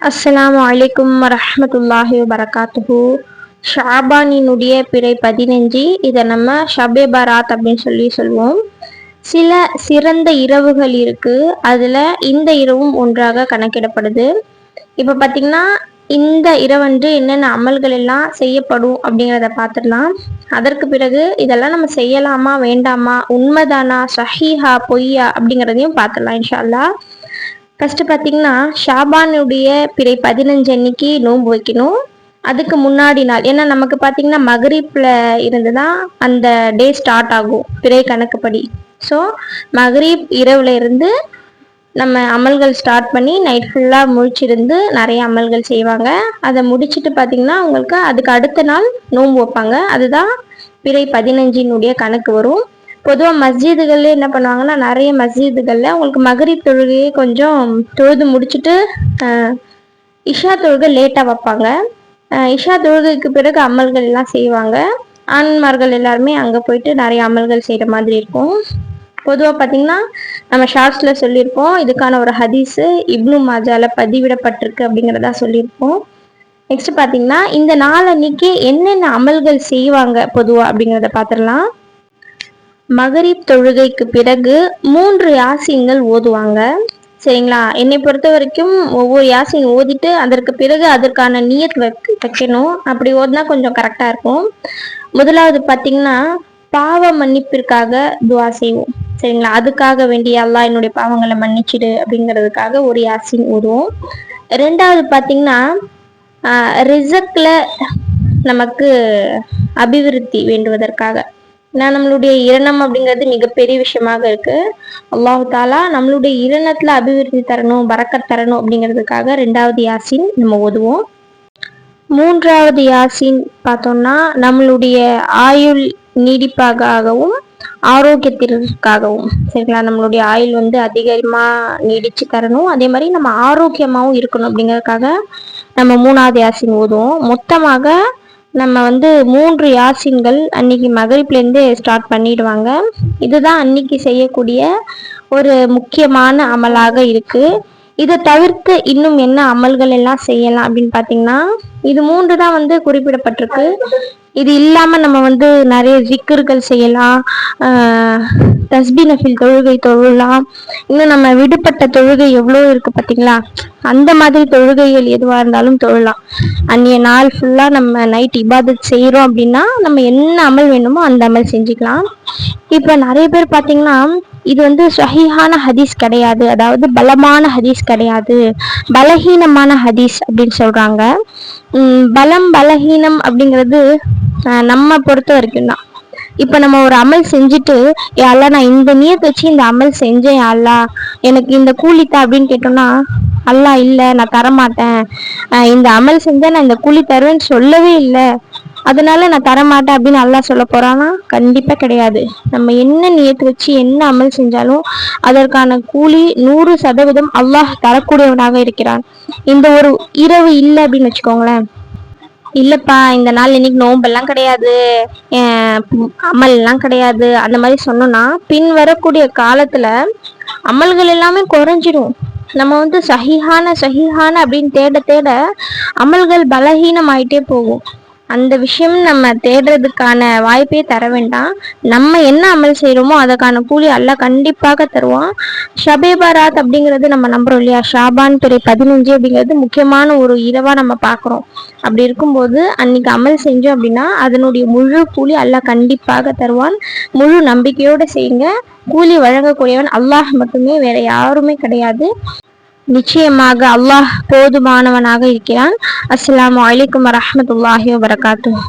அஸ்ஸலாமு அலைக்கும் வரஹ்மத்துல்லாஹி வபரகாத்துஹு. ஷாபானினுடைய பிறை 15. இதை நம்ம ஷபே பராத் அப்படின்னு சொல்லுவோம். சில சிறந்த இரவுகள் இருக்கு, அதுல இந்த இரவும் ஒன்றாக கணக்கிடப்படுது. இப்ப பாத்தீங்கன்னா இந்த இரவன்று என்னென்ன அமல்கள் எல்லாம் செய்யப்படும் அப்படிங்கிறத பார்த்துடலாம். அதற்கு பிறகு இதெல்லாம் நம்ம செய்யலாமா வேண்டாமா, உண்மைதானா சஹீஹா பொய்யா அப்படிங்கிறதையும் பார்த்துடலாம் இன்ஷா அல்லாஹ். ஃபர்ஸ்ட் பார்த்தீங்கன்னா ஷாபானுடைய பிறை 15 அன்னைக்கு நோன்பு வைக்கணும். அதுக்கு முன்னாடி நாள், ஏன்னா நமக்கு பார்த்தீங்கன்னா மகரீப்ல இருந்து தான் அந்த டே ஸ்டார்ட் ஆகும் பிறை கணக்குப்படி. ஸோ மகரீப் இரவுல இருந்து நம்ம அமல்கள் ஸ்டார்ட் பண்ணி நைட் ஃபுல்லாக முழிச்சிருந்து நிறைய அமல்கள் செய்வாங்க. அதை முடிச்சுட்டு பார்த்தீங்கன்னா உங்களுக்கு அதுக்கு அடுத்த நாள் நோன்பு வைப்பாங்க. அதுதான் பிறை 15 கணக்கு வரும். பொதுவாக மஸ்ஜிதுகள்ல என்ன பண்ணுவாங்கன்னா, நிறைய மஸ்ஜிதுகள்ல உங்களுக்கு மகரிப் தொழுகையே கொஞ்சம் தொழுது முடிச்சுட்டு இஷா தொழுகை லேட்டாக வைப்பாங்க. இஷா தொழுகைக்கு பிறகு அமல்கள் எல்லாம் செய்வாங்க. ஆண்மார்கள் எல்லாருமே அங்கே போயிட்டு நிறைய அமல்கள் செய்கிற மாதிரி இருக்கும். பொதுவாக பார்த்தீங்கன்னா நம்ம ஷார்ட்ஸில் சொல்லியிருப்போம், இதுக்கான ஒரு ஹதீஸு இப்னு மாஜால பதிவிடப்பட்டிருக்கு அப்படிங்கிறதா சொல்லியிருப்போம். நெக்ஸ்ட் பார்த்தீங்கன்னா இந்த நாளன்னைக்கு என்னென்ன அமல்கள் செய்வாங்க பொதுவாக அப்படிங்கிறத பார்த்துடலாம். மகரிப் தொழுகைக்கு பிறகு 3 யாசீன்கள் ஓதுவாங்க. சரிங்களா? என்னை பொறுத்த வரைக்கும் ஒவ்வொரு யாசீன் ஓதிட்டு அதற்கு பிறகு அதற்கான நியத் வைக்கணும். அப்படி ஓதுனா கொஞ்சம் கரெக்டா இருக்கும். முதலாவது பார்த்தீங்கன்னா பாவ மன்னிப்பிற்காக துவா செய்வோம். சரிங்களா? அதுக்காக வேண்டிய அல்லாஹ் என்னுடைய பாவங்களை மன்னிச்சிடு அப்படிங்கிறதுக்காக ஒரு யாசீன் ஓதுவோம். ரெண்டாவது பார்த்தீங்கன்னா ரிசக்ல நமக்கு அபிவிருத்தி வேண்டுவதற்காக, ஏன்னா நம்மளுடைய இரணம் அப்படிங்கிறது மிகப்பெரிய விஷயமாக இருக்கு. அல்லாஹு தாலா நம்மளுடைய இரணத்துல அபிவிருத்தி தரணும், பரக்கத் தரணும் அப்படிங்கிறதுக்காக 2வது யாசீன் நம்ம ஓதுவோம். 3வது யாசீன் பார்த்தோம்னா நம்மளுடைய ஆயுள் நீடிப்பாகவும் ஆரோக்கியத்திற்காகவும். சரிங்களா? நம்மளுடைய ஆயுள் அதிகமா நீடிச்சு தரணும், அதே மாதிரி நம்ம ஆரோக்கியமாகவும் இருக்கணும் அப்படிங்கிறதுக்காக நம்ம 3வது யாசீன் ஓதுவோம். மொத்தமாக நம்ம 3 யாசீன்கள் அன்னைக்கு மகரிப்லேருந்தே ஸ்டார்ட் பண்ணிடுவாங்க. இதுதான் அன்னைக்கு செய்யக்கூடிய ஒரு முக்கியமான அமலாக இருக்கு. இதை தவிர்த்து இன்னும் என்ன அமல்கள் எல்லாம் செய்யலாம் அப்படின்னு பார்த்தீங்கன்னா இது 3 தான் குறிப்பிடப்பட்டிருக்கு. இது இல்லாம நம்ம நிறைய ஜிக்கர்கள் செய்யலாம், தஸ்பீ நஃபில் தொழுகை தொழலாம். இன்னும் நம்ம விடுபட்ட தொழுகை எவ்வளோ இருக்கு பார்த்தீங்களா, அந்த மாதிரி தொழுகைகள் எதுவாக இருந்தாலும் தொழலாம். அன்றைய நாள் ஃபுல்லாக நம்ம நைட் இபாதத் செய்கிறோம் அப்படின்னா நம்ம என்ன அமல் வேணுமோ அந்த அமல் செஞ்சுக்கலாம். இப்போ நிறைய பேர் பார்த்தீங்கன்னா இது சஹீஹான ஹதீஸ் கிடையாது, அதாவது பலமான ஹதீஸ் கிடையாது, பலஹீனமான ஹதீஸ் அப்படின்னு சொல்றாங்க. பலஹீனம் அப்படிங்கிறது நம்ம பொறுத்த வரைக்கும் தான். இப்ப நம்ம ஒரு அமல் செஞ்சுட்டு யாழ்லா நான் இந்த நியத் வச்சு இந்த அமல் செஞ்சேன், யாழ்லா எனக்கு இந்த கூலித்தா அப்படின்னு கேட்டோம்னா அல்லா இல்லை நான் தரமாட்டேன், இந்த அமல் செஞ்சா நான் இந்த கூலி தருவேன்னு சொல்லவே இல்லை, அதனால நான் தரமாட்டேன் அப்படின்னு அல்லாஹ் சொல்ல போறானா? கண்டிப்பா கிடையாது. நம்ம என்ன நியத்து வச்சு என்ன அமல் செஞ்சாலும் அதற்கான கூலி 100% அல்லாஹ் தரக்கூடியவனாக இருக்கிறான். இந்த ஒரு இரவு இல்லை அப்படின்னு வச்சுக்கோங்களேன், இல்லப்பா இந்த நாள் இன்னைக்கு நோம்பெல்லாம் கிடையாது, அமல் எல்லாம் கிடையாது அந்த மாதிரி சொன்னோம்னா பின் வரக்கூடிய காலத்துல அமல்கள் எல்லாமே குறைஞ்சிடும். நம்ம சஹீஹான அப்படின்னு தேட தேட அமல்கள் பலஹீனம் ஆயிட்டே போகும். அந்த விஷயம் நம்ம தேடுறதுக்கான வாய்ப்பே தர வேண்டாம். நம்ம என்ன அமல் செய்யறோமோ அதற்கான கூலி அல்லாஹ் கண்டிப்பாக தருவான். ஷபே பராத் அப்படிங்கிறது நம்ம நம்புறோம் இல்லையா, ஷாபான் பிறை 15 அப்படிங்கிறது முக்கியமான ஒரு இரவா நம்ம பார்க்குறோம். அப்படி இருக்கும்போது அன்னைக்கு அமல் செஞ்சோம் அப்படின்னா அதனுடைய முழு கூலி அல்லாஹ் கண்டிப்பாக தருவான். முழு நம்பிக்கையோடு செய்யுங்க. கூலி வழங்கக்கூடியவன் அல்லாஹ் மட்டுமே, வேற யாருமே கிடையாது. நிச்சயமாக அல்லாஹ் போதுமானவனாக இருக்கிறான். அஸ்ஸலாமு அலைக்கும் வரஹ்மத்துல்லாஹி வபரகாத்துஹு.